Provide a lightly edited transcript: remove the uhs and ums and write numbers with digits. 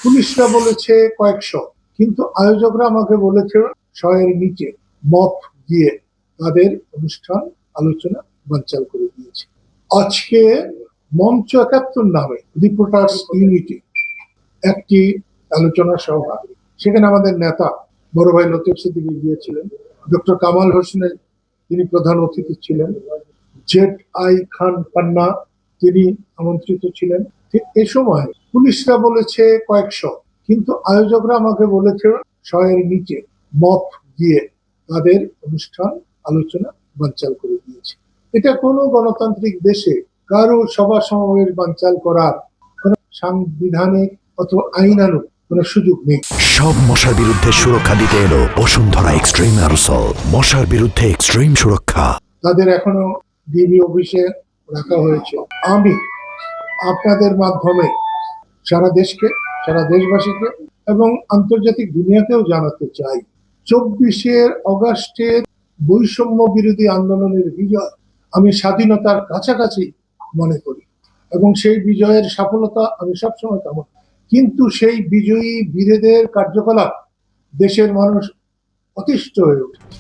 পুলিশরা বলেছে কয়েকশো, কিন্তু আয়োজকরা আমাকে বলেছে 100-এর নিচে। মপ দিয়ে তাদের অনুষ্ঠান আলোচনা বানচাল করে দিয়েছে। আজকে মঞ্চ 71 নামে রিপোর্টার্স ইউনিটি একটি আলোচনা সভা, সেখানে আমাদের নেতা বড় ভাই লতিফ সিদ্দিকী গিয়েছিলেন, ডক্টর কামাল হোসেনের তিনি প্রধান অতিথি ছিলেন, জেড.আই. খান পান্না তিনি আমন্ত্রিত ছিলেন। ঠিক এ সময় পুলিশরা বলেছে কয়েকশো, কিন্তু আয়োজকরা আমাকে বলেছে 100-এর নিচে। মপ দিয়ে তাদের অনুষ্ঠান আলোচনা বানচাল করে দিয়েছে। এটা কোনো গণতান্ত্রিক দেশে কারো সভা সমাবেশ বানচাল করার কোন সাংবিধানিক অথবা আইনানুগ কোনো সুযোগ নেই। সব মশার বিরুদ্ধে সুরক্ষা দিতে এলো বসুন্ধরা এক্সট্রিম অ্যারোসল। মশার বিরুদ্ধে এক্সট্রিম সুরক্ষা। তাদের এখনো ডিবি অফিসে রাখা হয়েছে। আমি আপনাদের মাধ্যমে সারা দেশকে, সারা দেশবাসীকে এবং আন্তর্জাতিক দুনিয়াকেও জানাতে চাই, 24শে অগাস্টের বৈষম্য বিরোধী আন্দোলনের বিজয় আমি স্বাধীনতার কাছাকাছি মনে করি এবং সেই বিজয়ের সফলতা আমি সবসময় কামনা করি। কিন্তু সেই বিজয়ী বীরেদের কার্যকলাপ দেশের মানুষ অতিষ্ঠ হয়ে উঠেছে।